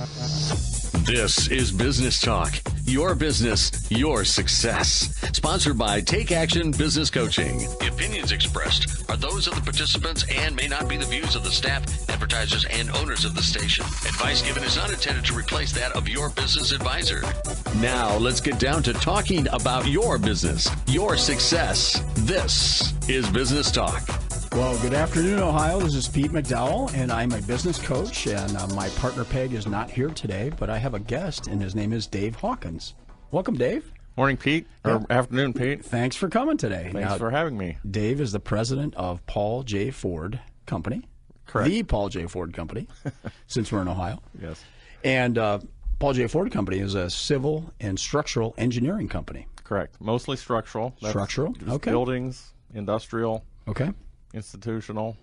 This is Business Talk. Your business, your success. Sponsored by Take Action Business Coaching. The opinions expressed are those of the participants and may not be the views of the staff, advertisers, and owners of the station. Advice given is not intended to replace that of your business advisor. Now, let's get down to talking about your business, your success. This is Business Talk. Well, good afternoon, Ohio. This is Pete McDowell, and I'm a business coach, and my partner, Peg, is not here today, but I have a guest, and his name is Dave Hawkins. Welcome, Dave. Morning, Pete, or afternoon, Pete. Thanks for coming today. Thanks for having me. Dave is the president of Paul J. Ford Company. Correct. The Paul J. Ford Company, since we're in Ohio. Yes. And Paul J. Ford Company is a civil and structural engineering company. Correct. Mostly structural. Structural, okay. Buildings, industrial. Okay. Institutional,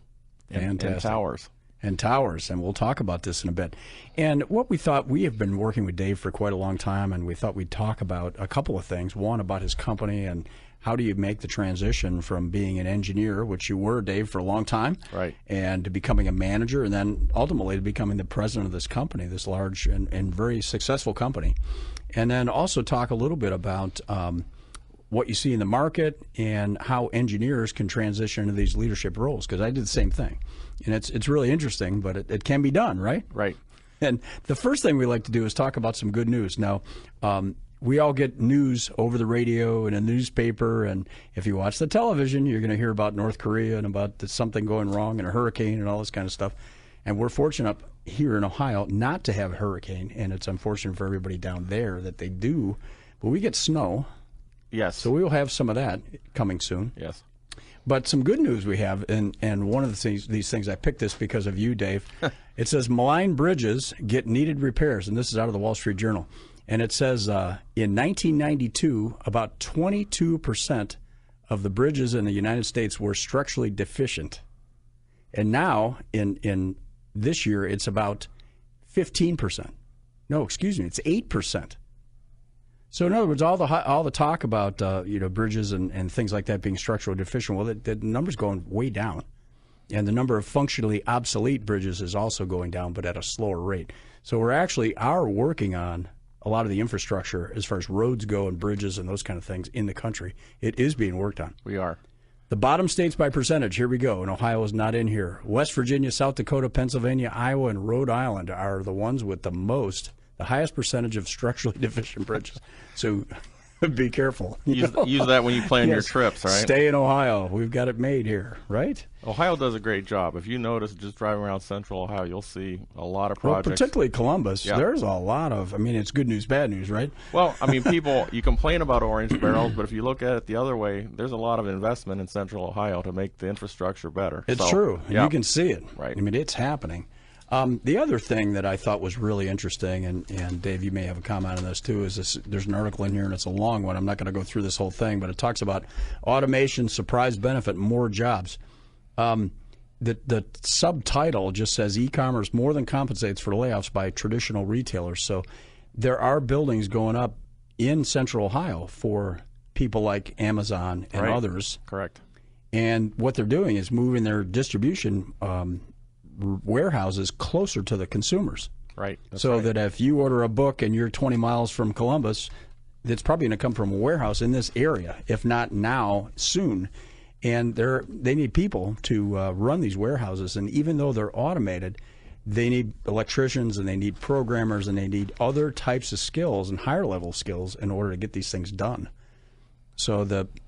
and towers. And towers, and we'll talk about this in a bit. And what we thought, we have been working with Dave for quite a long time, and we thought we'd talk about a couple of things. One, about his company, and how do you make the transition from being an engineer, which you were, Dave, for a long time, right, and to becoming a manager, and then ultimately to becoming the president of this company, this large and very successful company. And then also talk a little bit about what you see in the market and how engineers can transition into these leadership roles, because I did the same thing. And it's really interesting, but it can be done, right? Right. And the first thing we like to do is talk about some good news. Now, we all get news over the radio and a newspaper, and if you watch the television, you're going to hear about North Korea and about something going wrong and a hurricane and all this kind of stuff. And we're fortunate here in Ohio not to have a hurricane, and it's unfortunate for everybody down there that they do, but we get snow. Yes. So we will have some of that coming soon. Yes. But some good news we have, and one of these things, I picked this because of you, Dave. It says maligned bridges get needed repairs, and this is out of the Wall Street Journal. And it says in 1992, about 22% of the bridges in the United States were structurally deficient. And now, in this year, it's about 15%. No, excuse me, it's 8%. So in other words, all the talk about bridges and things like that being structurally deficient, well, the number's going way down, and the number of functionally obsolete bridges is also going down, but at a slower rate. So we're actually working on a lot of the infrastructure as far as roads go and bridges and those kind of things in the country. It is being worked on. We are. The bottom states by percentage, here we go, and Ohio is not in here. West Virginia, South Dakota, Pennsylvania, Iowa, and Rhode Island are the ones with the highest percentage of structurally deficient bridges. So be careful. Use that when you plan your trips, right? Stay in Ohio. We've got it made here, right? Ohio does a great job. If you notice, just driving around central Ohio, you'll see a lot of projects. Well, particularly Columbus. Yeah. There's a lot of, it's good news, bad news, right? Well, people, you complain about orange barrels, but if you look at it the other way, there's a lot of investment in central Ohio to make the infrastructure better. It's true. Yeah. You can see it. Right. It's happening. The other thing that I thought was really interesting, and Dave, you may have a comment on this too, is there's an article in here, and it's a long one. I'm not going to go through this whole thing, but it talks about automation, surprise benefit, more jobs. The subtitle just says e-commerce more than compensates for layoffs by traditional retailers. So there are buildings going up in central Ohio for people like Amazon and others. Correct. And what they're doing is moving their distribution warehouses closer to the consumers. Right. That if you order a book and you're 20 miles from Columbus, it's probably going to come from a warehouse in this area, if not now, soon. And they need people to run these warehouses. And even though they're automated, they need electricians and they need programmers and they need other types of skills and higher level skills in order to get these things done. So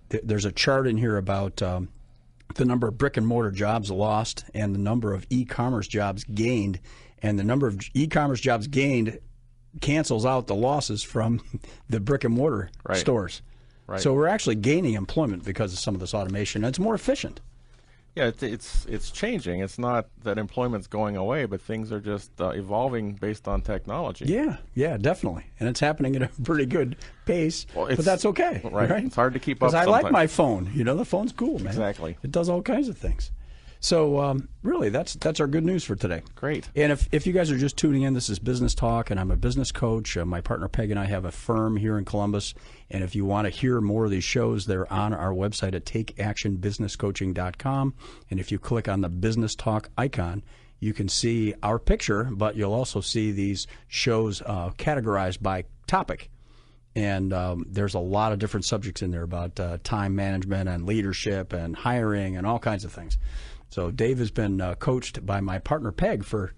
there's a chart in here about the number of brick and mortar jobs lost and the number of e-commerce jobs gained, and the number of e-commerce jobs gained cancels out the losses from the brick and mortar stores. Right. So we're actually gaining employment because of some of this automation, and it's more efficient. Yeah, it's changing. It's not that employment's going away, but things are just evolving based on technology. Yeah, definitely. And it's happening at a pretty good pace, but that's okay. Right. It's hard to keep up sometimes. I like my phone. The phone's cool, man. Exactly. It does all kinds of things. So really, that's our good news for today. Great. And if you guys are just tuning in, this is Business Talk, and I'm a business coach. My partner Peg and I have a firm here in Columbus. And if you want to hear more of these shows, they're on our website at takeactionbusinesscoaching.com. And if you click on the Business Talk icon, you can see our picture, but you'll also see these shows categorized by topic. And there's a lot of different subjects in there about time management and leadership and hiring and all kinds of things. So Dave has been coached by my partner Peg for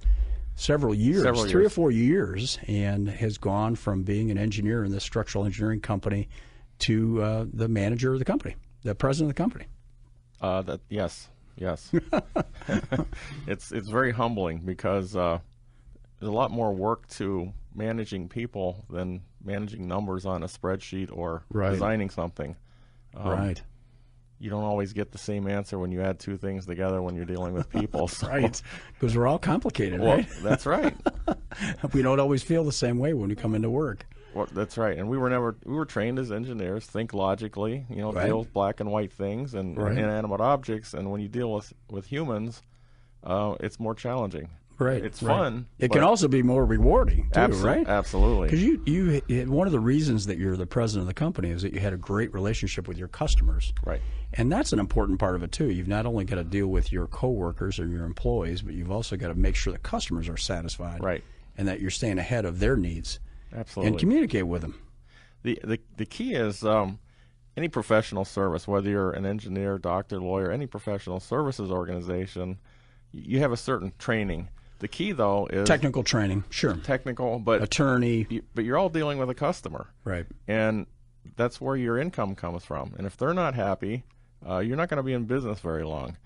several years, 3 or 4 years, and has gone from being an engineer in this structural engineering company to the manager of the company, the president of the company. Yes. It's very humbling because there's a lot more work to managing people than managing numbers on a spreadsheet or designing something. Right. You don't always get the same answer when you add two things together when you're dealing with people. So. Right. Because we're all complicated, well, right? That's right. We don't always feel the same way when we come into work. Well, that's right. And we were trained as engineers, think logically, deal with black and white things and inanimate objects. And when you deal with humans, it's more challenging. Right. It's fun. It can also be more rewarding, too, right? Absolutely. Because you one of the reasons that you're the president of the company is that you had a great relationship with your customers. Right. And that's an important part of it, too. You've not only got to deal with your coworkers or your employees, but you've also got to make sure the customers are satisfied. Right. And that you're staying ahead of their needs. Absolutely. And communicate with them. The key is any professional service, whether you're an engineer, doctor, lawyer, any professional services organization, you have a certain training. The key, though, is technical training, sure. Technical, but attorney. But you're all dealing with a customer, right? And that's where your income comes from. And if they're not happy, you're not going to be in business very long.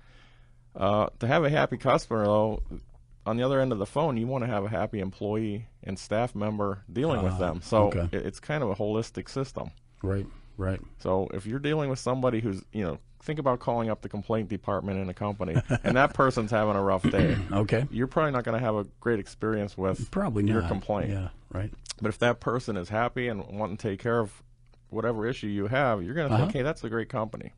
To have a happy customer, though, on the other end of the phone, you want to have a happy employee and staff member dealing with them. So it's kind of a holistic system. Right. So if you're dealing with somebody who's, think about calling up the complaint department in a company, and that person's having a rough day. Okay. You're probably not going to have a great experience with your complaint. Yeah, right. But if that person is happy and wanting to take care of whatever issue you have, you're going to think, hey, that's a great company.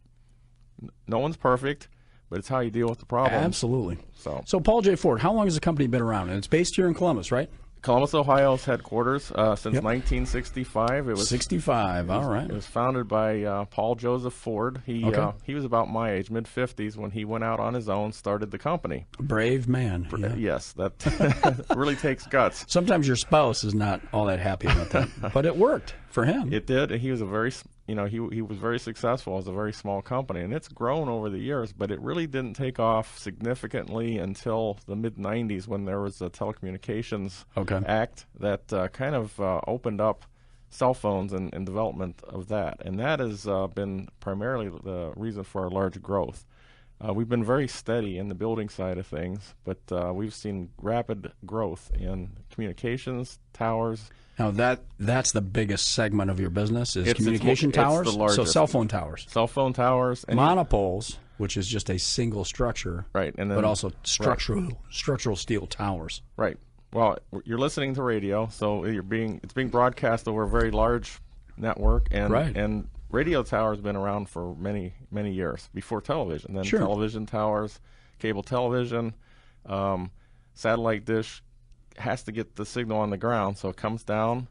No one's perfect, but it's how you deal with the problem. Absolutely. So Paul J. Ford, how long has the company been around? And it's based here in Columbus, right? Columbus, Ohio's headquarters since 1965. It was 65. All right. It was founded by Paul Joseph Ford. He was about my age, mid-50s, when he went out on his own, started the company. Brave man. Yes, that really takes guts. Sometimes your spouse is not all that happy about that, but it worked for him. It did. He was he was very successful as a very small company, and it's grown over the years, but it really didn't take off significantly until the mid-'90s when there was a Telecommunications Act that kind of opened up cell phones and development of that. And that has been primarily the reason for our large growth. We've been very steady in the building side of things, but we've seen rapid growth in communications, towers. Now that's the biggest segment of your business is communication towers. It's the largest. So cell phone towers. Cell phone towers. And monopoles, which is just a single structure. Right. And then, but also structural steel towers. Right. Well, you're listening to radio, so it's being broadcast over a very large network, and radio towers have been around for many, many years before television. Then television towers, cable television, satellite dish has to get the signal on the ground, so it comes down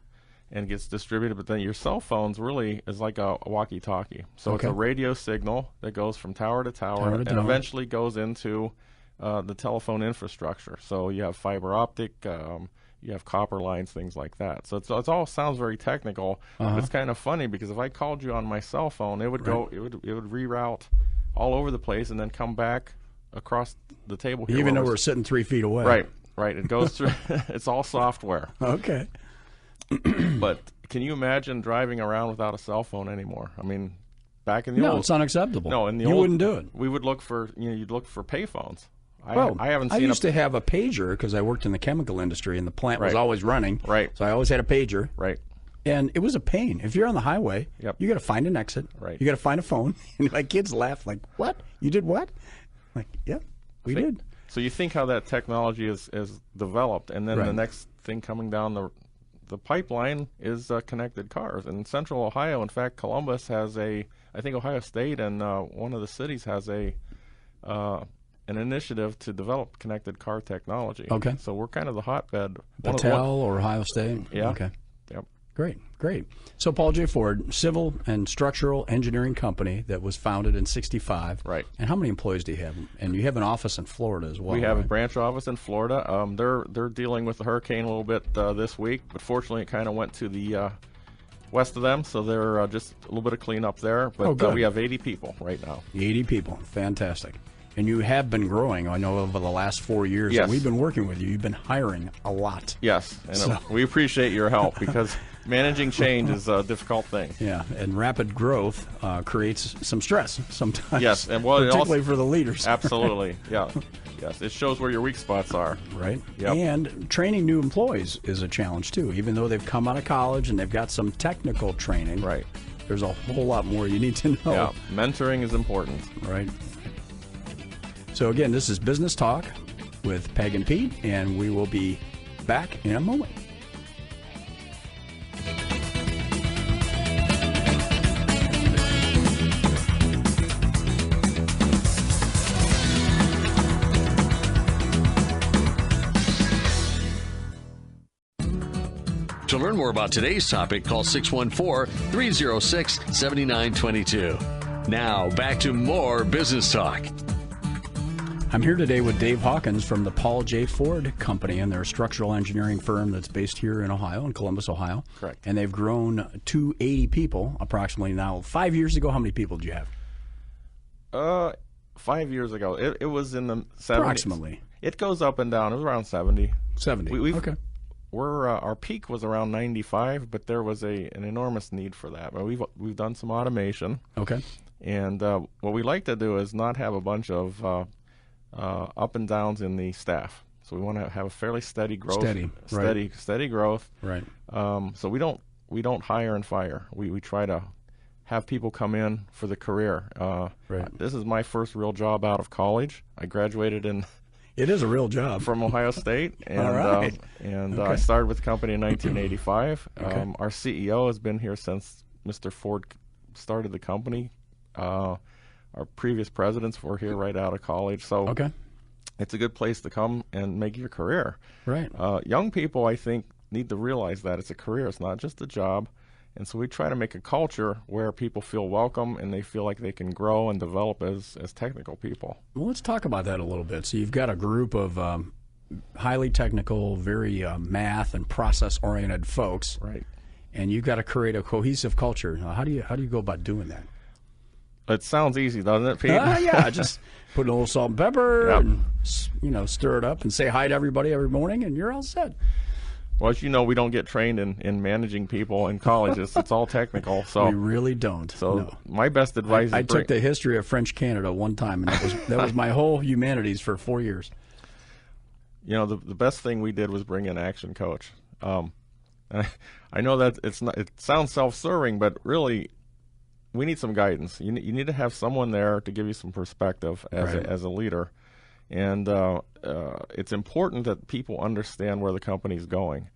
and gets distributed. But then your cell phones really is like a walkie-talkie. So it's a radio signal that goes from tower to tower and eventually goes into the telephone infrastructure. So you have fiber optic, you have copper lines, things like that. So it all sounds very technical. But it's kind of funny because if I called you on my cell phone, it would go, it would reroute all over the place and then come back across the table here. Even though we're sitting 3 feet away. Right. It goes through. It's all software. Okay. But can you imagine driving around without a cell phone anymore? I mean, back in the old, it's unacceptable. No, in the you old, wouldn't do it. We would look for you'd look for payphones. I used to have a pager because I worked in the chemical industry and the plant was always running. Right. So I always had a pager. Right. And it was a pain. If you're on the highway, you got to find an exit. Right. You got to find a phone. And my kids laugh like, "What? You did what?" I'm like, "Yep, we did." So you think how that technology is developed, and then the next thing coming down the pipeline is connected cars. And in Central Ohio, in fact, Columbus has I think Ohio State and one of the cities has an initiative to develop connected car technology. Okay. So we're kind of the hotbed. Patel or Ohio State? Yeah. Okay. Yep. Great, great. So Paul J. Ford, civil and structural engineering company that was founded in '65. Right. And how many employees do you have? And you have an office in Florida as well. We have right? a branch office in Florida. They're dealing with the hurricane a little bit this week, but fortunately it kind of went to the west of them, so they're just a little bit of cleanup there. But we have 80 people right now. 80 people. Fantastic. And you have been growing, I know, over the last 4 years. Yes. And we've been working with you. You've been hiring a lot. Yes, and we appreciate your help because managing change is a difficult thing. Yeah, and rapid growth creates some stress sometimes. Yes, and particularly for the leaders. Absolutely, yeah. Yes, it shows where your weak spots are. Right. Yep. And training new employees is a challenge, too. Even though they've come out of college and they've got some technical training, right, there's a whole lot more you need to know. Yeah, mentoring is important. Right. So, again, this is Business Talk with Peg and Pete, and we will be back in a moment. To learn more about today's topic, call 614-306-7922. Now, back to more Business Talk. I'm here today with Dave Hawkins from the Paul J. Ford Company, and they're a structural engineering firm that's based here in Ohio, in Columbus, Ohio. Correct. And they've grown to 80 people approximately now. 5 years ago, how many people did you have? 5 years ago, it was in the 70s. Approximately. It goes up and down. It was around 70. 70. Okay. Our peak was around 95, but there was an enormous need for that. But we've done some automation. Okay. And what we like to do is not have a bunch of up and downs in the staff. So we want to have a fairly steady growth. Steady growth. Right. So we don't hire and fire. We try to have people come in for the career. Right. This is my first real job out of college. I graduated in. It is a real job. From Ohio State. And, all right. I started with the company in 1985. Okay. Our CEO has been here since Mr. Ford started the company. Our previous presidents were here right out of college. So okay. It's a good place to come and make your career. Right. Young people, I think, need to realize that it's a career. It's not just a job. And so we try to make a culture where people feel welcome and they feel like they can grow and develop as technical people. Well, let's talk about that a little bit. So you've got a group of highly technical, very math and process-oriented folks. Right. And you've got to create a cohesive culture. Now, how do you go about doing that? It sounds easy, doesn't it, Pete? Yeah, just put a little salt and pepper Yep. and stir it up and say hi to everybody every morning, and you're all set. Well, as you know, we don't get trained in managing people in colleges. It's all technical. So we really don't. So no. My best advice I took the history of French Canada one time, and that was my whole humanities for 4 years. The best thing we did was bring in action coach. I know that it sounds self-serving, but really we need some guidance. You need to have someone there to give you some perspective as a leader. And it's important that people understand where the company's going.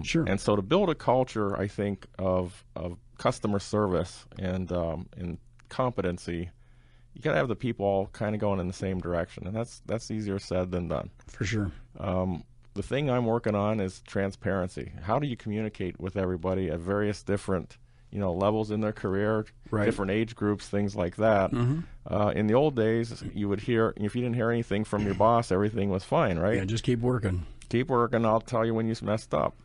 Sure. And so to build a culture, I think, of customer service and competency, you got to have the people all kind of going in the same direction. And that's easier said than done. For sure. The thing I'm working on is transparency. How do you communicate with everybody at various different levels in their career, different age groups, things like that. Mm-hmm. In the old days, you would hear, if you didn't hear anything from your boss, everything was fine, right? Yeah, just keep working. Keep working, I'll tell you when you messed up.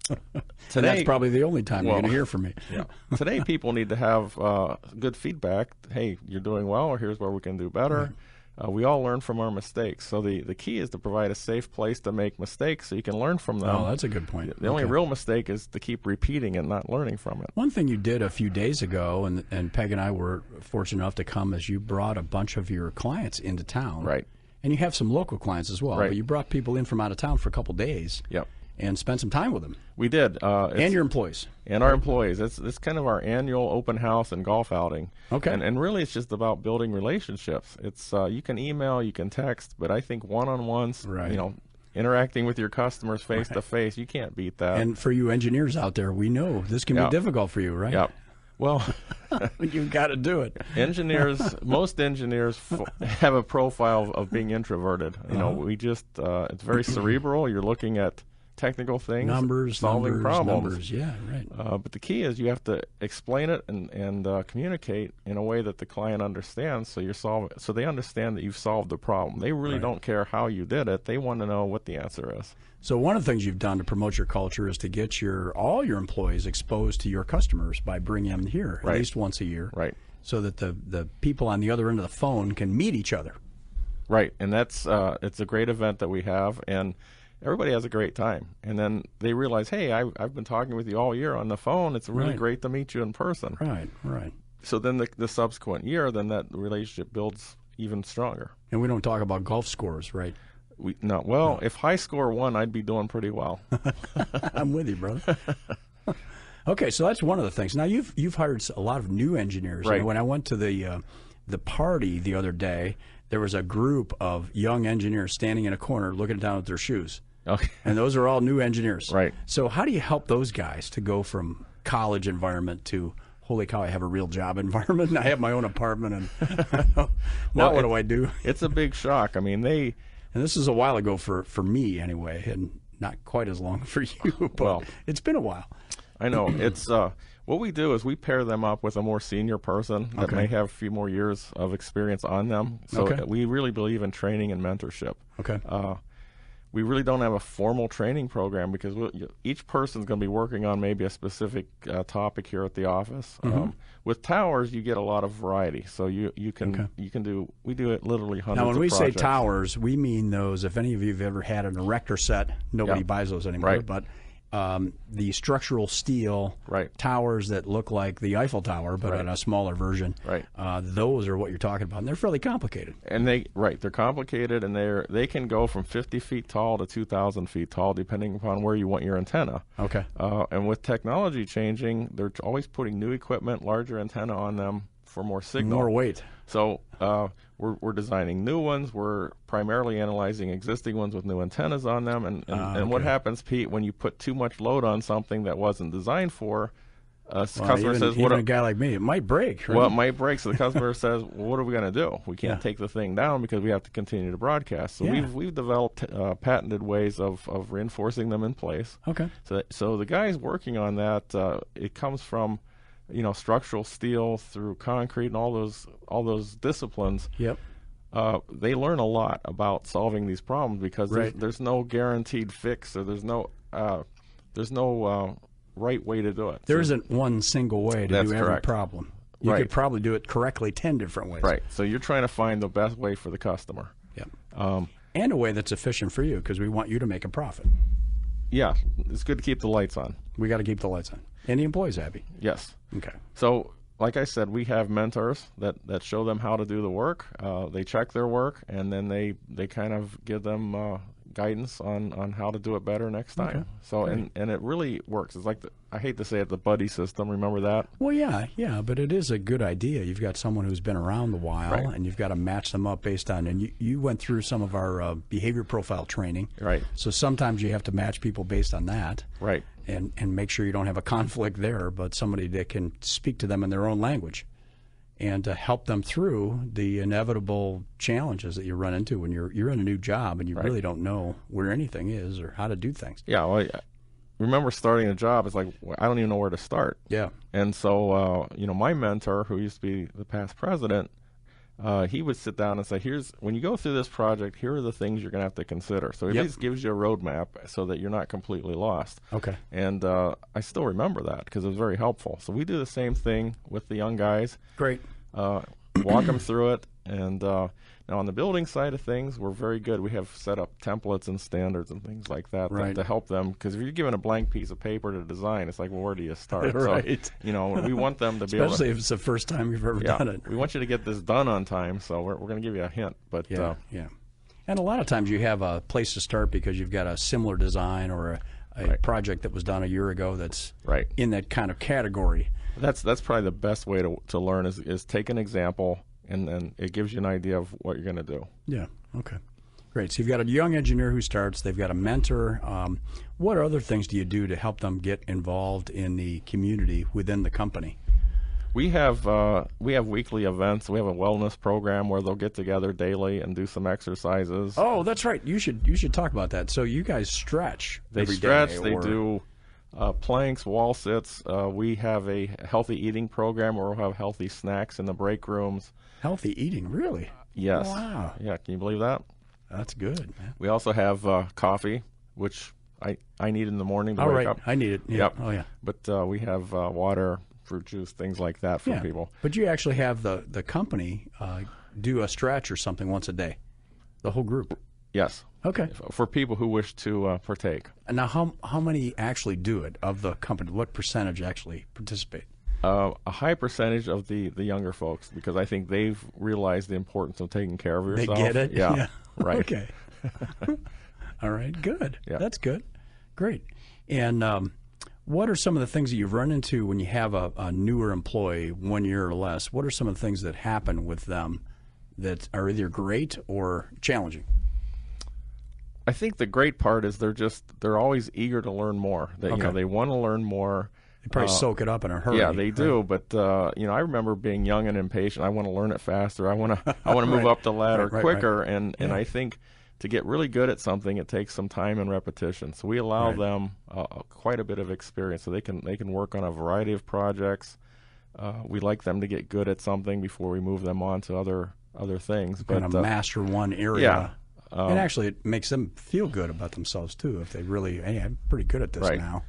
Today, that's probably the only time you're going to hear from me. Yeah. Today, people need to have good feedback. Hey, you're doing well, or here's where we can do better. Right. We all learn from our mistakes. So the key is to provide a safe place to make mistakes so you can learn from them. Oh, that's a good point. The only real mistake is to keep repeating and not learning from it. One thing you did a few days ago, and Peg and I were fortunate enough to come, is you brought a bunch of your clients into town. Right. And you have some local clients as well. Right. But you brought people in from out of town for a couple days. Yep. And spent some time with them. We did. And your employees. And our employees. It's kind of our annual open house and golf outing. Okay. And really it's just about building relationships. It's you can email, you can text, but I think one-on-ones, interacting with your customers face-to-face, you can't beat that. And for you engineers out there, we know this can be difficult for you, right? Yep. Well, you've got to do it. Most engineers have a profile of being introverted. We just, it's very cerebral. You're looking at technical things, numbers, solving problems. Numbers. Yeah, right. But the key is you have to explain it and communicate in a way that the client understands, so they understand that you've solved the problem. They really don't care how you did it. They want to know what the answer is. So one of the things you've done to promote your culture is to get all your employees exposed to your customers by bringing them here at least once a year, so that the people on the other end of the phone can meet each other. Right, and that's it's a great event that we have, and everybody has a great time. And then they realize, hey, I've been talking with you all year on the phone. It's really great to meet you in person. Right. So then the subsequent year, then that relationship builds even stronger. And we don't talk about golf scores, right? No. If high score won, I'd be doing pretty well. I'm with you, brother. Okay, so that's one of the things. Now you've hired a lot of new engineers. Right. When I went to the party the other day, there was a group of young engineers standing in a corner looking down at their shoes. Okay. And those are all new engineers. Right. So how do you help those guys to go from college environment to, holy cow, I have a real job environment and I have my own apartment and what do I do? It's a big shock. I mean, and this is a while ago for me anyway, and not quite as long for you, but it's been a while. I know. It's what we do is we pair them up with a more senior person that may have a few more years of experience on them. So we really believe in training and mentorship. Okay. We really don't have a formal training program because each person's going to be working on maybe a specific topic here at the office. With towers, you get a lot of variety, so you can we do it literally hundreds of projects. Now, when we say towers, we mean those. If any of you have ever had an erector set, nobody buys those anymore. But the structural steel towers that look like the Eiffel Tower, but in a smaller version. Those are what you're talking about, and they're fairly complicated. And they're complicated, and they can go from 50 feet tall to 2,000 feet tall, depending upon where you want your antenna. Okay. And with technology changing, they're always putting new equipment, larger antenna on them for more signal, more weight. So we're designing new ones. We're primarily analyzing existing ones with new antennas on them. And what happens, Pete, when you put too much load on something that wasn't designed for? Customer says, even a guy like me, it might break. Right? Well, it might break. So the customer says, well, what are we going to do? We can't take the thing down because we have to continue to broadcast. So we've developed patented ways of reinforcing them in place. Okay. So the guys working on that, it comes from structural steel through concrete and all those disciplines. Yep. They learn a lot about solving these problems because there's no guaranteed fix, or there's no right way to do it. There isn't one single way to do every problem. You could probably do it correctly 10 different ways. Right. So you're trying to find the best way for the customer. Yep. And a way that's efficient for you, because we want you to make a profit. Yeah, it's good to keep the lights on. We got to keep the lights on. And the employees happy. Yes. Okay. So, like I said, we have mentors that show them how to do the work. They check their work, and then they kind of give them guidance on how to do it better next time. Okay. So, and it really works. It's like I hate to say it, the buddy system. Remember that? Well, yeah, but it is a good idea. You've got someone who's been around a while, and you've got to match them up based on. And you went through some of our behavior profile training, right? So sometimes you have to match people based on that, right? And make sure you don't have a conflict there, but somebody that can speak to them in their own language, and to help them through the inevitable challenges that you run into when you're in a new job and you really don't know where anything is or how to do things. Yeah, well, remember starting a job, it's like, I don't even know where to start. Yeah. And so, my mentor, who used to be the past president, he would sit down and say, when you go through this project, here are the things you're going to have to consider. So he just gives you a roadmap so that you're not completely lost. Okay. And I still remember that because it was very helpful. So we do the same thing with the young guys. Great. Walk them through it. And now on the building side of things, we're very good. We have set up templates and standards and things like that to help them. Because if you're given a blank piece of paper to design, it's like, well, where do you start? Right. So, we want them to be especially if it's the first time you've ever done it. We want you to get this done on time, so we're going to give you a hint. But yeah. And a lot of times you have a place to start because you've got a similar design or a project that was done a year ago that's in that kind of category. That's probably the best way to learn is take an example, and then it gives you an idea of what you're going to do. Yeah, okay. Great. So you've got a young engineer who starts. They've got a mentor. What other things do you do to help them get involved in the community within the company? We have weekly events. We have a wellness program where they'll get together daily and do some exercises. Oh, that's right. You should talk about that. So you guys stretch. They stretch. They do planks, wall sits. We have a healthy eating program where we'll have healthy snacks in the break rooms. Healthy eating, really? Yes. Wow. Yeah. Can you believe that? That's good, man. We also have coffee, which I need in the morning to wake up. I need it. Yeah. Yep. Oh, yeah. But we have water, fruit juice, things like that for people. But you actually have the company do a stretch or something once a day, the whole group. Yes. Okay. For people who wish to partake. And now, how many actually do it of the company? What percentage actually participate? A high percentage of the younger folks, because I think they've realized the importance of taking care of yourself. They get it? Yeah. Right. Okay. All right. Good. Yeah. That's good. Great. And what are some of the things that you've run into when you have a newer employee, 1 year or less? What are some of the things that happen with them that are either great or challenging? I think the great part is they're always eager to learn more. They want to learn more. They probably soak it up in a hurry. Yeah, they do. But I remember being young and impatient. I want to learn it faster. I want to move up the ladder quicker. And I think to get really good at something, it takes some time and repetition. So we allow them quite a bit of experience, so they can work on a variety of projects. We like them to get good at something before we move them on to other things. Kind of master one area. Yeah. And actually, it makes them feel good about themselves too. If they really, hey, I'm pretty good at this now.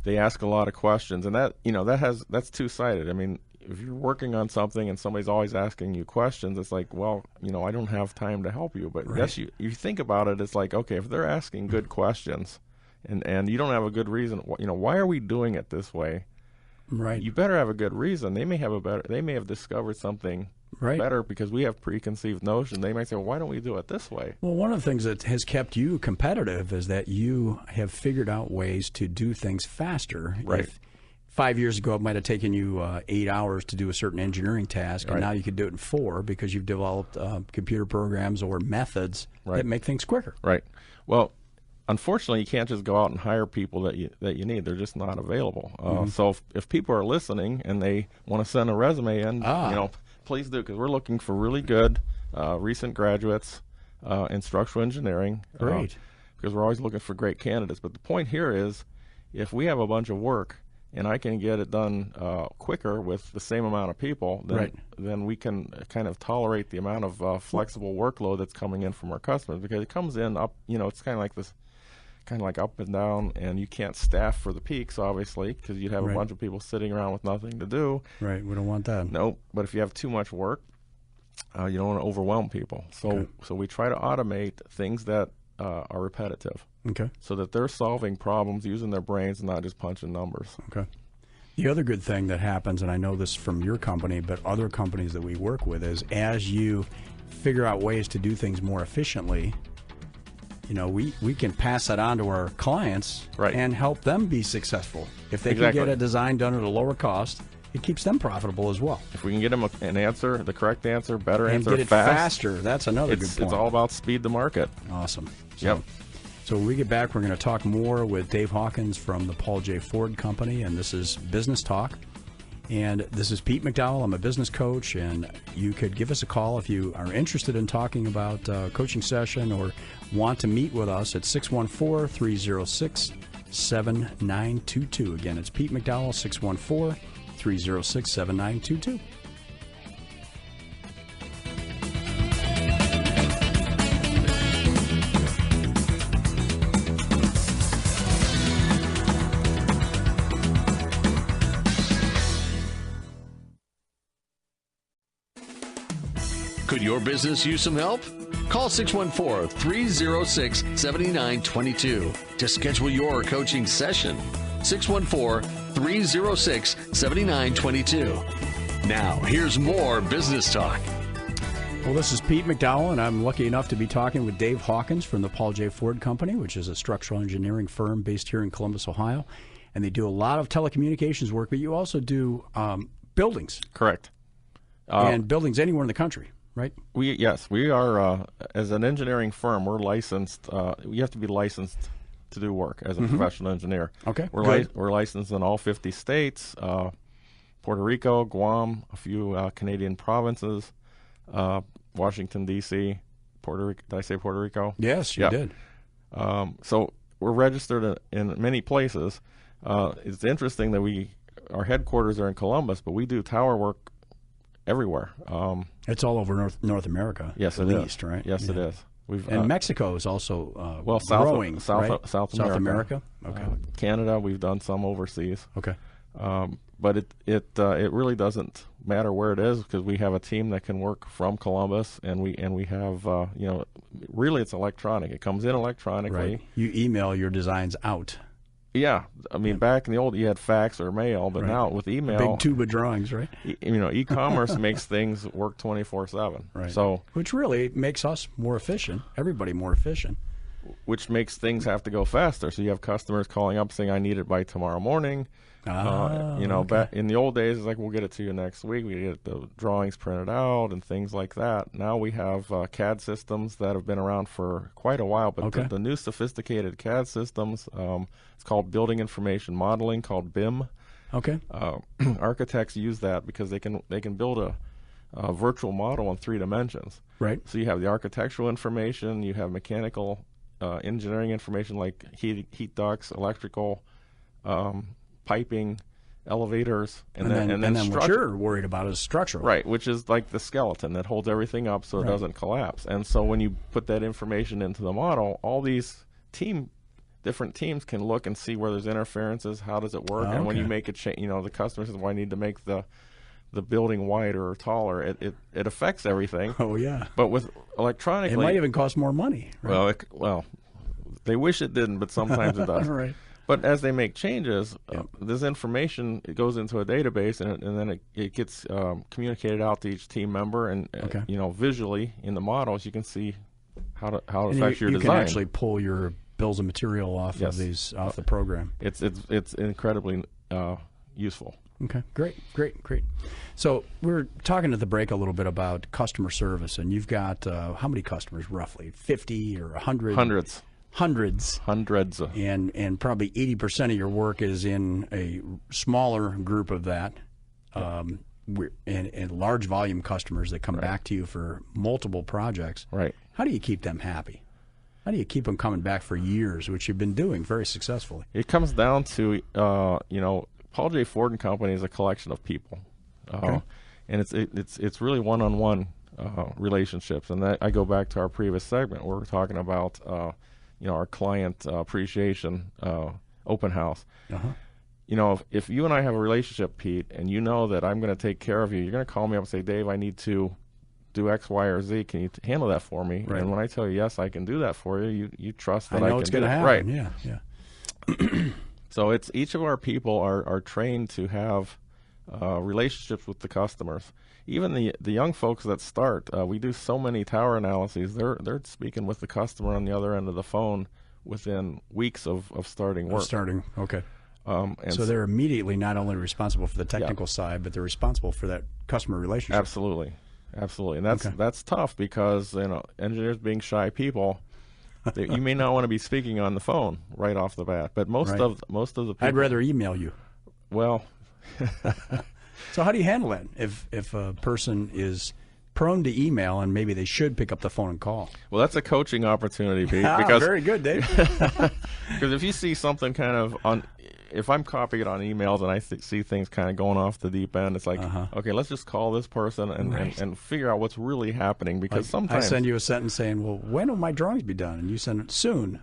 They ask a lot of questions, and that's two-sided. I mean, if you're working on something and somebody's always asking you questions, it's like, well, I don't have time to help you. But yes, you think about it, it's like, okay, if they're asking good questions, and you don't have a good reason, why are we doing it this way? Right. You better have a good reason. They may have discovered something better because we have preconceived notions. They might say, well, why don't we do it this way? Well, one of the things that has kept you competitive is that you have figured out ways to do things faster. Right. If 5 years ago, it might have taken you 8 hours to do a certain engineering task, and now you could do it in 4 because you've developed computer programs or methods that make things quicker. Right. Well, unfortunately, you can't just go out and hire people that you need. They're just not available. So if people are listening and they want to send a resume in, please do, because we're looking for really good recent graduates in structural engineering. Great. Because we're always looking for great candidates. But the point here is, if we have a bunch of work and I can get it done quicker with the same amount of people, then we can kind of tolerate the amount of flexible workload that's coming in from our customers, because it comes in up. It's kind of like this. Kind of like up and down, and you can't staff for the peaks, obviously, because you'd have a bunch of people sitting around with nothing to do. Right, we don't want that. Nope, but if you have too much work, you don't want to overwhelm people. So we try to automate things that are repetitive, so that they're solving problems using their brains and not just punching numbers. Okay. The other good thing that happens, and I know this from your company, but other companies that we work with, is as you figure out ways to do things more efficiently, we can pass that on to our clients and help them be successful. If they can get a design done at a lower cost, it keeps them profitable as well. If we can get them an answer, the correct answer, better answer, and get it faster, that's another good point. It's all about speed to market. Awesome. So when we get back, we're going to talk more with Dave Hawkins from the Paul J. Ford Company, and this is Business Talk. And this is Pete McDowell. I'm a business coach, and you could give us a call if you are interested in talking about a coaching session or want to meet with us at 614-306-7922. Again, it's Pete McDowell, 614-306-7922. Could your business use some help? Call 614-306-7922 to schedule your coaching session. 614-306-7922. Now, here's more Business Talk. Well, this is Pete McDowell, and I'm lucky enough to be talking with Dave Hawkins from the Paul J. Ford Company, which is a structural engineering firm based here in Columbus, Ohio. And they do a lot of telecommunications work, but you also do buildings. Correct. And buildings anywhere in the country. Right? We are, as an engineering firm, we're licensed. You have to be licensed to do work as a professional engineer. Okay. We're licensed in all 50 states. Puerto Rico, Guam, a few Canadian provinces, Washington, D.C., Puerto Rico. Did I say Puerto Rico? Yes, you did. So we're registered in many places. It's interesting that our headquarters are in Columbus, but we do tower work everywhere. It's all over North America. Yes, at it least, is. right? Yes, it is. And Mexico is also growing. South South America. Okay. Canada, we've done some overseas. Okay. But it really doesn't matter where it is, because we have a team that can work from Columbus, and we have really it's electronic. It comes in electronically. Right. You email your designs out. Yeah, I mean, back in the old, you had fax or mail, but now with email, big tube of drawings, right? E-commerce makes things work 24/7. Right. So, which really makes us more efficient, everybody more efficient. Which makes things have to go faster. So you have customers calling up saying, "I need it by tomorrow morning." Okay. Back in the old days, it's like, we'll get it to you next week. We get the drawings printed out and things like that. Now we have CAD systems that have been around for quite a while, but the new sophisticated CAD systems, it's called Building Information Modeling, called BIM. Okay. Architects use that because they can build a virtual model in 3 dimensions. Right. So you have the architectural information, you have mechanical engineering information like heat ducts, electrical, piping, elevators, and then what you're worried about is structural. Right, which is like the skeleton that holds everything up so it doesn't collapse. And so when you put that information into the model, all these different teams can look and see where there's interferences, how does it work, and when you make a change, the customer says, "Well, I need to make the building wider or taller." It affects everything. Oh yeah. But with electronically, it might even cost more money. Right? Well, they wish it didn't, but sometimes it does. Right. But as they make changes, this information, it goes into a database, and then it gets communicated out to each team member, and visually in the models you can see how it affects your design. You can actually pull your bills of material off of the program. It's incredibly useful. Okay, great. So we're talking at the break a little bit about customer service, and you've got how many customers roughly? 50 or 100? Hundreds. And probably 80% of your work is in a smaller group of that, and large volume customers that come back to you for multiple projects. Right. How do you keep them happy? How do you keep them coming back for years, which you've been doing very successfully? It comes down to, Paul J. Ford and Company is a collection of people, and it's really one-on-one relationships. And that, I go back to our previous segment where we're talking about our client appreciation open house. If you and I have a relationship, Pete, and you know that I'm going to take care of you, you're going to call me up and say, "Dave, I need to do X, Y, or Z. Can you handle that for me?" Right. And when I tell you, yes, I can do that for you, you trust that I know can it's do going to it. happen. Right. Yeah. So it's each of our people are trained to have relationships with the customers. Even the young folks that start, we do so many tower analyses. They're speaking with the customer on the other end of the phone within weeks of starting work. Okay. And so they're immediately not only responsible for the technical side, but they're responsible for that customer relationship. Absolutely, and that's tough because engineers being shy people. You may not want to be speaking on the phone right off the bat, but most of the people. I'd rather email you. Well. So how do you handle that if a person is prone to email and maybe they should pick up the phone and call? Well, that's a coaching opportunity, Pete. Very good, Dave. Because if you see something kind of if I'm copying it on emails and I see things kind of going off the deep end, it's like, okay, let's just call this person and figure out what's really happening. Because sometimes I send you a sentence saying, "Well, when will my drawings be done?" And you send it soon.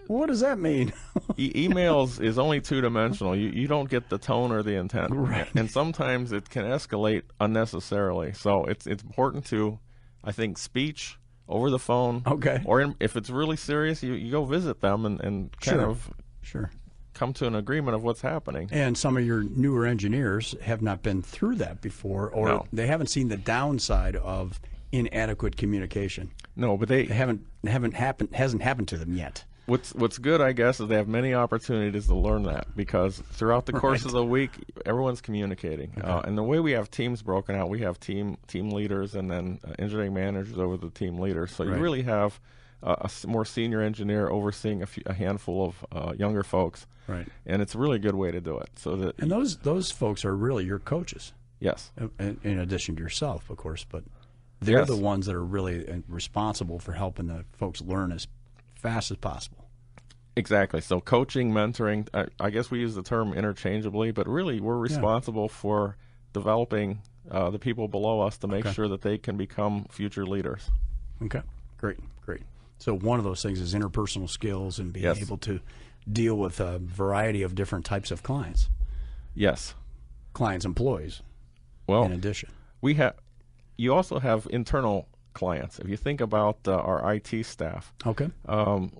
What does that mean? Emails is only two-dimensional. You don't get the tone or the intent. Right. And sometimes it can escalate unnecessarily. So it's important to, I think, speech over the phone. Okay. Or if it's really serious, you go visit them and kind of come to an agreement of what's happening. And some of your newer engineers have not been through that before, or they haven't seen the downside of inadequate communication. No, but hasn't happened to them yet. What's good, I guess, is they have many opportunities to learn that, because throughout the course of the week, everyone's communicating. And the way we have teams broken out, we have team leaders and then engineering managers over the team leaders. So you really have more senior engineer overseeing a handful of younger folks. Right. And it's a really good way to do it. And those folks are really your coaches. Yes. In addition to yourself, of course, but they're the ones that are really responsible for helping the folks learn as fast as possible. Exactly. So coaching, mentoring, I guess we use the term interchangeably, but really we're responsible for developing the people below us to make sure that they can become future leaders. Okay. Great. So one of those things is interpersonal skills and being able to deal with a variety of different types of clients. Yes. Clients, employees. Well, in addition, you also have internal clients. If you think about our IT staff,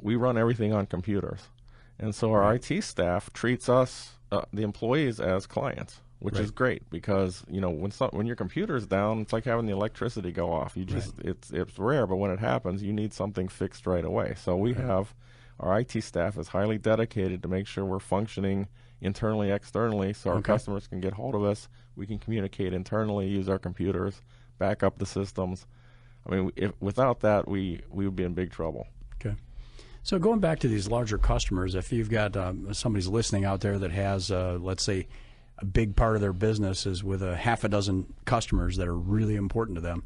we run everything on computers, and so our IT staff treats us, the employees, as clients, which is great because when your computer's down, it's like having the electricity go off. You just it's rare, but when it happens, you need something fixed right away. So we have our IT staff is highly dedicated to make sure we're functioning internally, externally, so our customers can get hold of us. We can communicate internally, use our computers, back up the systems. I mean, without that, we would be in big trouble. Okay. So going back to these larger customers, if you've got somebody's listening out there that has, let's say, a big part of their business is with a half a dozen customers that are really important to them,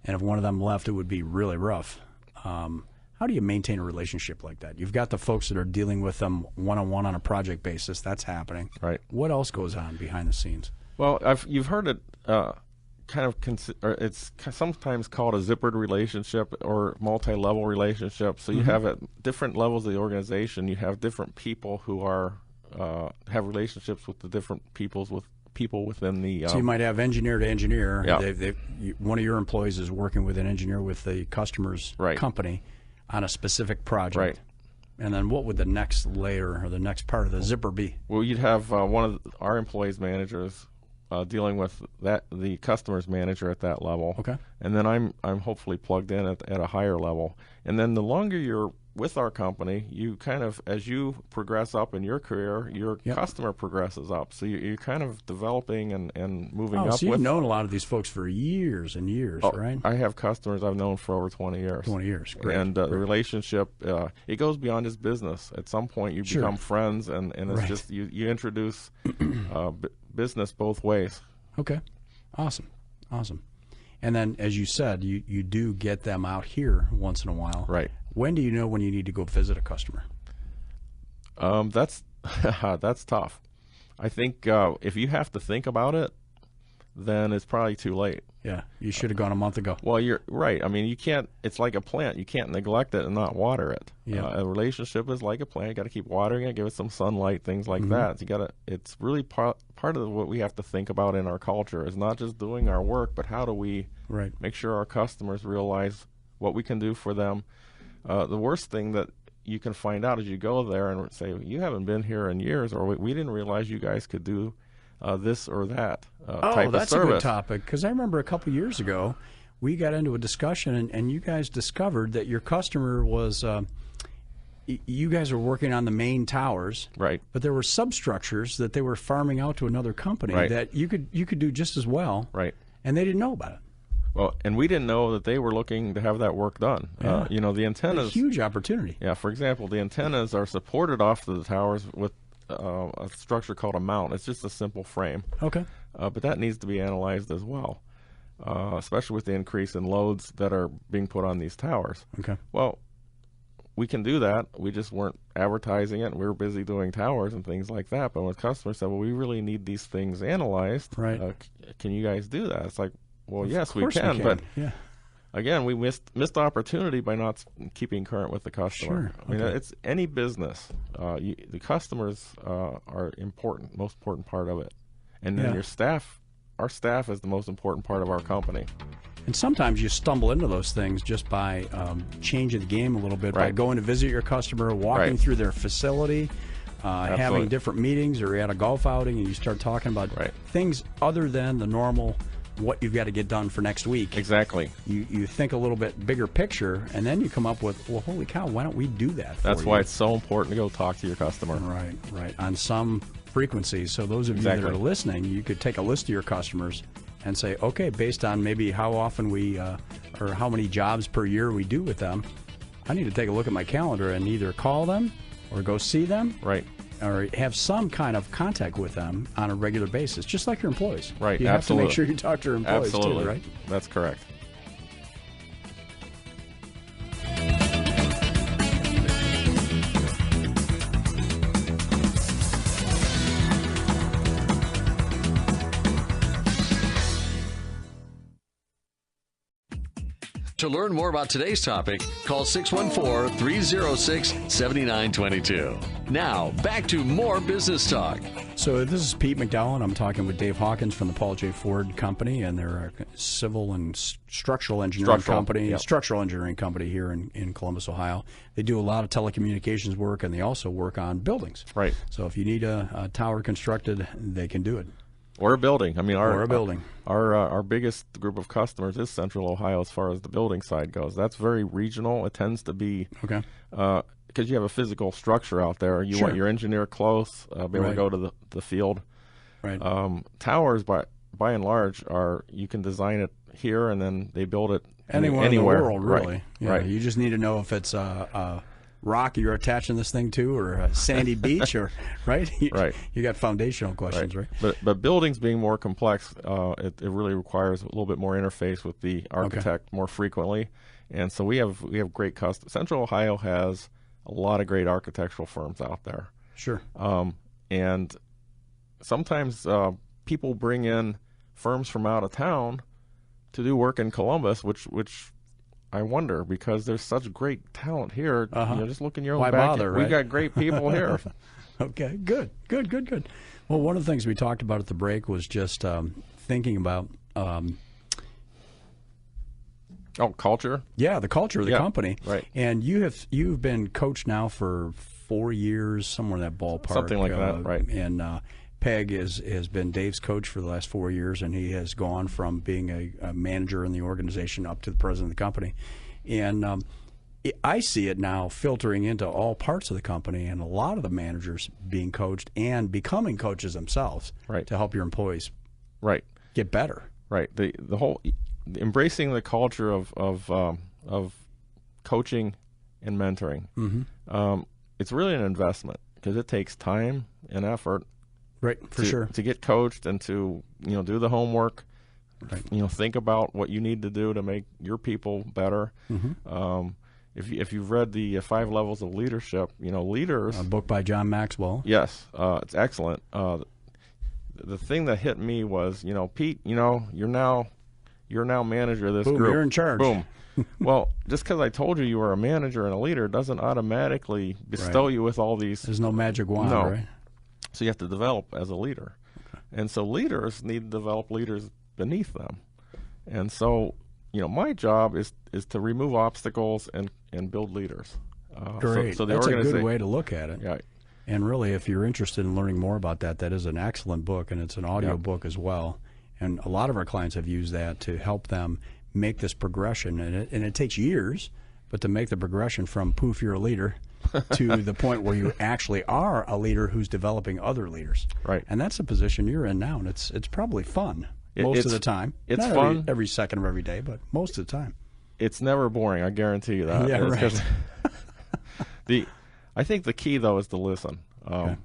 and if one of them left, it would be really rough. How do you maintain a relationship like that? You've got the folks that are dealing with them one-on-one on a project basis. That's happening. Right. What else goes on behind the scenes? Well, you've heard it it's sometimes called a zippered relationship or multi-level relationship. So you have at different levels of the organization, you have different people who are have relationships with the different people within the. So you might have engineer to engineer. Yeah. One of your employees is working with an engineer with the customer's company on a specific project. Right. And then what would the next layer or the next part of the zipper be? Well, you'd have one of our employees' managers dealing with the customer's manager at that level. Okay. And then I'm hopefully plugged in at a higher level. And then the longer you're with our company, you kind of, as you progress up in your career, your customer progresses up. So you're kind of developing and moving up. So you've known a lot of these folks for years and years, right? I have customers I've known for over 20 years. 20 years, great. And the relationship, it goes beyond just business. At some point, you become friends, and it's just you introduce business both ways. Okay, awesome. And then, as you said, you do get them out here once in a while. Right. When do you know when you need to go visit a customer? That's tough. I think if you have to think about it, then it's probably too late. Yeah, you should have gone a month ago. Well, you're right. I mean, you can't. It's like a plant. You can't neglect it and not water it. Yeah. A relationship is like a plant. You got to keep watering it, give it some sunlight, things like that. It's really part of what we have to think about in our culture is not just doing our work, but how do we make sure our customers realize what we can do for them. The worst thing that you can find out is you go there and say, you haven't been here in years, or we didn't realize you guys could do this or that type of service. That's a good topic, because I remember a couple years ago we got into a discussion, and you guys discovered that your customer was you guys were working on the main towers, right? But there were substructures that they were farming out to another company that you could do just as well, right? And they didn't know about it. Well, and we didn't know that they were looking to have that work done. Yeah. The antennas, a huge opportunity. Yeah, for example, the antennas are supported off of the towers with a structure called a mount. It's just a simple frame. Okay. But that needs to be analyzed as well, especially with the increase in loads that are being put on these towers. Okay. Well, we can do that. We just weren't advertising it. We were busy doing towers and things like that. But when customers said, well, we really need these things analyzed, can you guys do that? It's like, well, yes, we can. But again, we missed opportunity by not keeping current with the customer. Sure. I mean, it's any business. The customers are important, most important part of it. And then your staff, our staff is the most important part of our company. And sometimes you stumble into those things just by changing the game a little bit, by going to visit your customer, walking through their facility, having different meetings, or you're at a golf outing and you start talking about things other than the normal what you've got to get done for next week. Exactly. You think a little bit bigger picture, and then you come up with, well, holy cow, why don't we do that for That's why it's so important to go talk to your customer. Right, on some frequency. So those of you that are listening, you could take a list of your customers and say, okay, based on maybe how often we or how many jobs per year we do with them, I need to take a look at my calendar and either call them or go see them. Right. Or have some kind of contact with them on a regular basis, just like your employees. Right, you have to make sure you talk to your employees absolutely. too, right? That's correct. To learn more about today's topic, call 614-306-7922. Now, back to more business talk. So this is Pete McDowell, and I'm talking with Dave Hawkins from the Paul J. Ford Company, and they're a civil and structural engineering company, structural engineering company here in Columbus, Ohio. They do a lot of telecommunications work, and they also work on buildings. Right. So if you need a tower constructed, they can do it. Or a building. I mean, our biggest group of customers is Central Ohio as far as the building side goes. That's very regional. It tends to be because you have a physical structure out there. You want your engineer close, be able to go to the field. Right. Towers, by and large, you can design it here and then they build it anywhere in the world, really. Right. Yeah, right. You just need to know if it's rock you're attaching this thing to, or a sandy beach, or right. You got foundational questions, right? But buildings being more complex, it really requires a little bit more interface with the architect more frequently, and so we have great customers. Central Ohio has a lot of great architectural firms out there. Sure. And sometimes people bring in firms from out of town to do work in Columbus, which I wonder, because there's such great talent here. Just look in your own backyard. Bother, We've got great people here. Okay, good. Well, one of the things we talked about at the break was just thinking about culture. Yeah, the culture of the company. Right. And you've been coach now for 4 years, somewhere in that ballpark. Something like that, right. And Peg has been Dave's coach for the last 4 years, and he has gone from being a manager in the organization up to the president of the company. And I see it now filtering into all parts of the company, and a lot of the managers being coached and becoming coaches themselves to help your employees get better. Right. The whole embracing the culture of coaching and mentoring. Mm-hmm. It's really an investment because it takes time and effort. Right, sure. To get coached and to do the homework, think about what you need to do to make your people better. Mm-hmm. If you've read the 5 Levels of Leadership, leaders, a book by John Maxwell. Yes, it's excellent. The thing that hit me was, Pete, you're now manager of this Boom, group. You're in charge. Boom. Well, just because I told you were a manager and a leader doesn't automatically bestow you with all these. There's no magic wand, right? So you have to develop as a leader. Okay. And so leaders need to develop leaders beneath them. And so, my job is to remove obstacles and build leaders. Great. So that's a good way to look at it. Yeah. And really, if you're interested in learning more about that, that is an excellent book, and it's an audio book as well. And a lot of our clients have used that to help them make this progression. And it takes years, but to make the progression from poof, you're a leader, to the point where you actually are a leader who's developing other leaders. Right. And that's the position you're in now, and it's probably fun most of the time. It's Not fun every second of every day, but most of the time. It's never boring, I guarantee you that. Yeah, right. I think the key, though, is to listen. To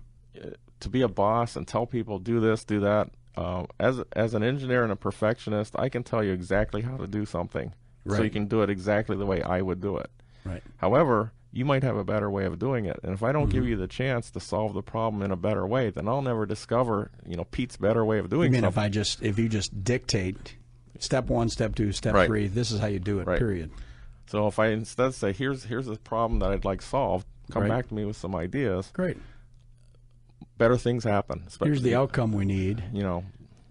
be a boss and tell people, do this, do that. As an engineer and a perfectionist, I can tell you exactly how to do something. So you can do it exactly the way I would do it. Right. However, you might have a better way of doing it. And if I don't give you the chance to solve the problem in a better way, then I'll never discover, Pete's better way of doing something. If you just dictate step 1, step 2, step 3, this is how you do it, period. So if I instead say, here's the problem that I'd like solved, come back to me with some ideas. Great. Better things happen. Here's the outcome we need.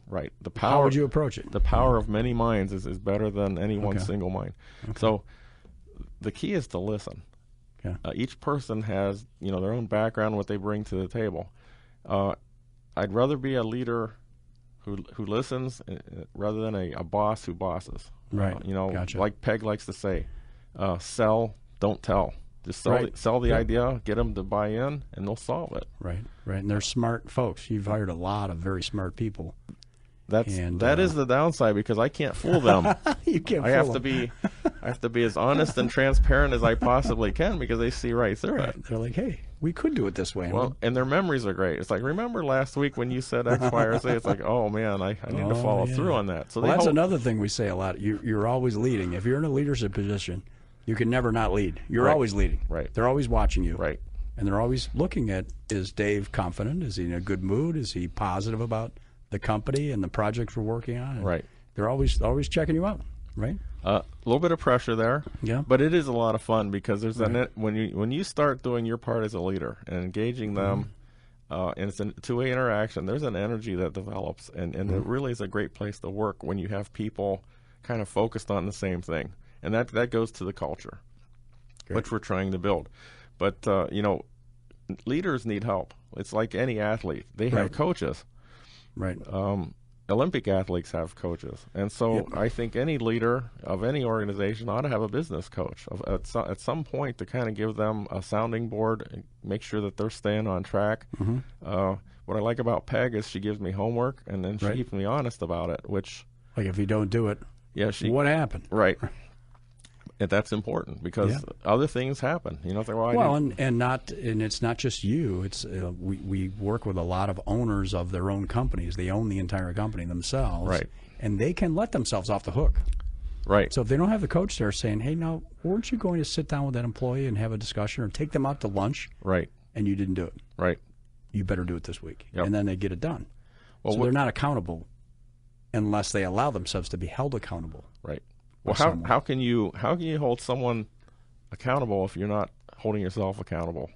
Right. The power. How would you approach it? The power of many minds is better than any one single mind. Okay. So the key is to listen. Yeah. Each person has, their own background, what they bring to the table. I'd rather be a leader who listens rather than a boss who bosses. Right. Gotcha. Like Peg likes to say, sell, don't tell. Just sell the idea, get them to buy in, and they'll solve it. Right. And they're smart folks. You've hired a lot of very smart people. That is the downside, because I can't fool them. You can't. I have to be I have to be as honest and transparent as I possibly can because they see right through it. They're like, hey, we could do it this way. Well, and their memories are great. It's like, remember last week when you said X, Y, or Z? It's like, oh man, I need to follow through on that. So that's another thing we say a lot. You're always leading. If you're in a leadership position, you can never not lead. You're always leading. Right. They're always watching you. Right. And they're always looking at, is Dave confident? Is he in a good mood? Is he positive about the company and the projects we're working on? And right. They're always checking you out, right? A little bit of pressure there, but it is a lot of fun because there's when you start doing your part as a leader and engaging them, and it's a two-way interaction. There's an energy that develops, and it really is a great place to work when you have people kind of focused on the same thing, and that goes to the culture, which we're trying to build. But leaders need help. It's like any athlete; they have coaches, right? Olympic athletes have coaches, and so I think any leader of any organization ought to have a business coach at some point to kind of give them a sounding board and make sure that they're staying on track. What I like about Peg is she gives me homework, and then she keeps me honest about it, which... Like if you don't do it, what happened? Right. And that's important because other things happen. It's like, and it's not just you. It's we work with a lot of owners of their own companies. They own the entire company themselves, right? And they can let themselves off the hook, right? So if they don't have the coach there saying, "Hey, now, weren't you going to sit down with that employee and have a discussion or take them out to lunch?" Right. And you didn't do it. Right. You better do it this week, yep. And then they get it done. Well, so they're not accountable unless they allow themselves to be held accountable. Right. Well, how can you hold someone accountable if you're not holding yourself accountable?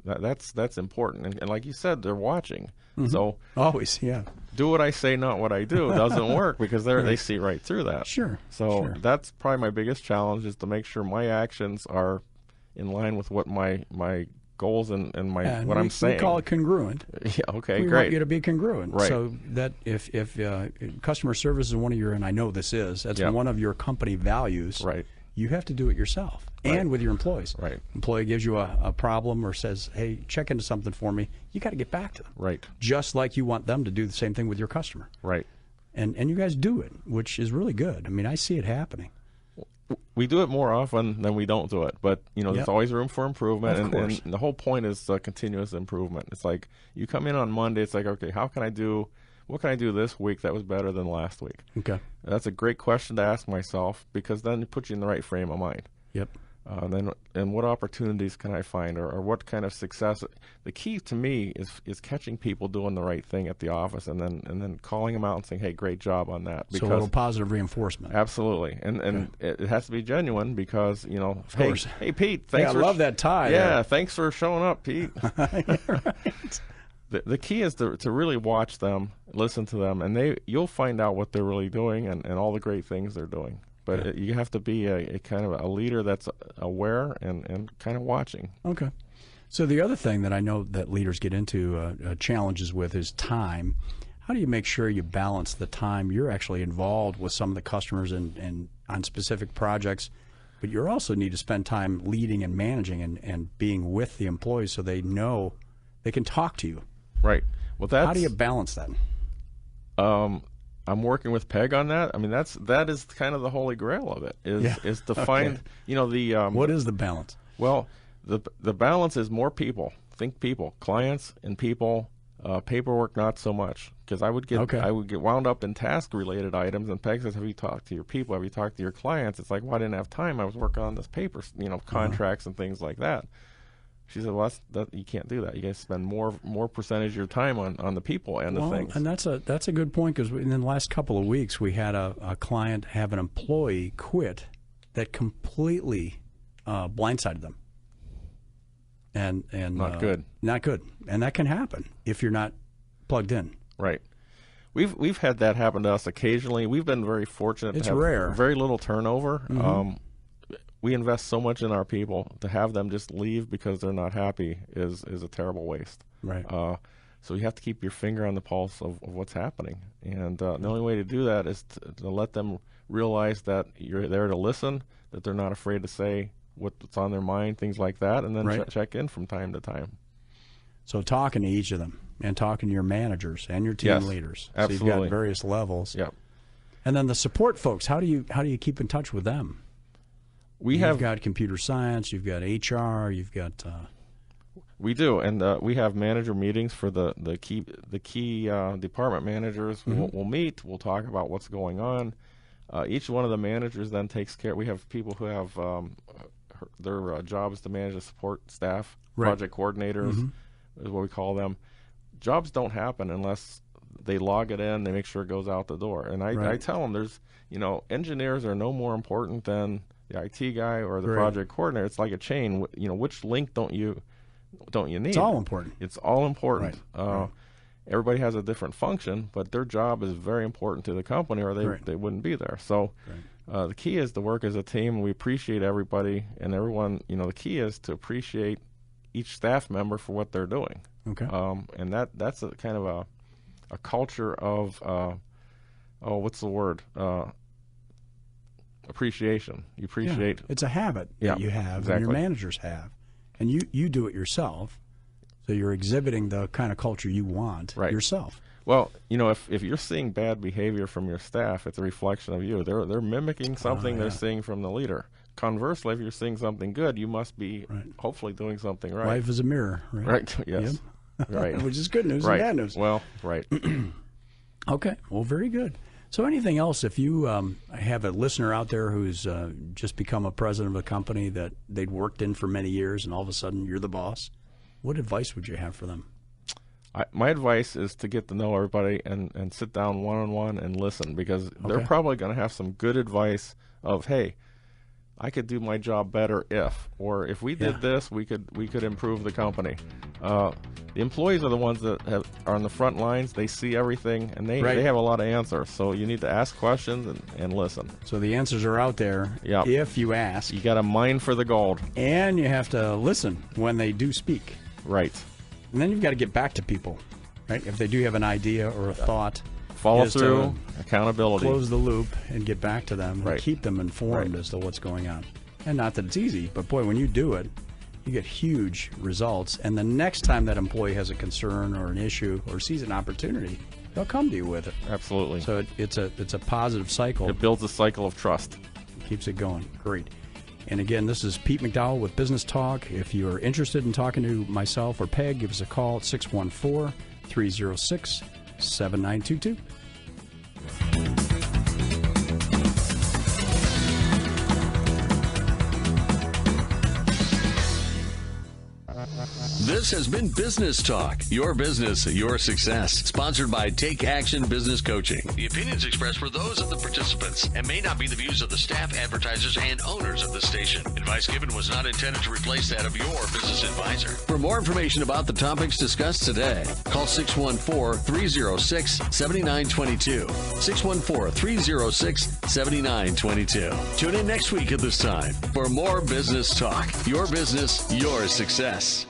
That's important, and like you said, they're watching. So always, do what I say, not what I do. Doesn't work because they see right through that. Sure. So that's probably my biggest challenge is to make sure my actions are in line with what my goals and what I'm saying. We call it congruent. Yeah. Okay. We great. want you to be congruent. Right. So that if customer service is one of your, and I know that's one of your company values. Right. You have to do it yourself and with your employees. Right. Employee gives you a problem or says, "Hey, check into something for me." You got to get back to them. Right. Just like you want them to do the same thing with your customer. Right. And you guys do it, which is really good. I mean, I see it happening. We do it more often than we don't do it, but there's always room for improvement, and the whole point is continuous improvement. It's like you come in on Monday, it's like, okay, what can I do this week that was better than last week? Okay, that's a great question to ask myself because then it puts you in the right frame of mind. Yep. Then what opportunities can I find, or what kind of success? The key to me is catching people doing the right thing at the office, and then calling them out and saying, "Hey, great job on that." So a little positive reinforcement. Absolutely, and it has to be genuine because hey Pete, thanks. I love that tie. Yeah, thanks for showing up, Pete. Right. The key is to really watch them, listen to them, and you'll find out what they're really doing and all the great things they're doing. But you have to be a kind of a leader that's aware and kind of watching. Okay. So the other thing that I know that leaders get into challenges with is time. How do you make sure you balance the time you're actually involved with some of the customers and on specific projects, but you also need to spend time leading and managing and being with the employees so they know they can talk to you? Right. Well, how do you balance that? I'm working with Peg on that. I mean, that is kind of the holy grail of it. Is to find the what is the balance? Well, the balance is more people. Think people, clients and people. Paperwork, not so much, because I would get wound up in task related items. And Peg says, "Have you talked to your people? Have you talked to your clients?" It's like, well, I didn't have time. I was working on this paper, contracts and things like that. She said, "Well, you can't do that. You guys spend more percentage of your time on the people and the things." And that's a good point, because in the last couple of weeks we had a client have an employee quit that completely blindsided them. And not good. Not good, and that can happen if you're not plugged in. Right. We've had that happen to us occasionally. We've been very fortunate. It's to have rare. Very little turnover. We invest so much in our people. To have them just leave because they're not happy is a terrible waste. Right. So you have to keep your finger on the pulse of what's happening. And the only way to do that is to let them realize that you're there to listen, that they're not afraid to say what's on their mind, things like that, and then check in from time to time. So talking to each of them and talking to your managers and your team leaders. Absolutely. So you've got various levels. Yep. And then the support folks, how do you keep in touch with them? You've got computer science, you've got HR, you've got... We do, and we have manager meetings for the key department managers. We'll meet. We'll talk about what's going on. Each one of the managers then takes care. We have people who have their job is to manage the support staff, project coordinators is what we call them. Jobs don't happen unless they log it in. They make sure it goes out the door. And I tell them, engineers are no more important than the IT guy or the project coordinator. It's like a chain. Which link don't you need? It's all important. It's all important. Everybody has a different function, but their job is very important to the company, or they wouldn't be there. So the key is to work as a team. We appreciate everybody, and everyone. The key is to appreciate each staff member for what they're doing. Okay. And that's a kind of a culture of what's the word? Appreciation. You appreciate. Yeah. It's a habit that you have, and your managers have. And you do it yourself, so you're exhibiting the kind of culture you want yourself. Well, if you're seeing bad behavior from your staff, it's a reflection of you. They're mimicking something they're seeing from the leader. Conversely, if you're seeing something good, you must be hopefully doing something right. Life is a mirror, right? Right, yes. Yep. Right. Which is good news and bad news. Well, right. Okay, well, very good. So anything else, if you have a listener out there who's just become a president of a company that they'd worked in for many years and all of a sudden you're the boss, what advice would you have for them? My advice is to get to know everybody and sit down one-on-one and listen, because they're probably going to have some good advice of, hey, I could do my job better or if we did this, we could improve the company. The employees are the ones that are on the front lines. They see everything, and they have a lot of answers. So you need to ask questions and listen. So the answers are out there if you ask. You got to mine for the gold. And you have to listen when they do speak. Right. And then you've got to get back to people, right? If they do have an idea or a thought. Follow through, accountability. Close the loop and get back to them and keep them informed as to what's going on. And not that it's easy, but boy, when you do it, you get huge results. And the next time that employee has a concern or an issue or sees an opportunity, they'll come to you with it. Absolutely. So it's a positive cycle. It builds a cycle of trust. Keeps it going. Great. And again, this is Pete McDowell with Business Talk. If you're interested in talking to myself or Peg, give us a call at 614-306-7922. This has been Business Talk, your business, your success. Sponsored by Take Action Business Coaching. The opinions expressed were those of the participants and may not be the views of the staff, advertisers, and owners of the station. Advice given was not intended to replace that of your business advisor. For more information about the topics discussed today, call 614-306-7922. 614-306-7922. Tune in next week at this time for more Business Talk, your business, your success.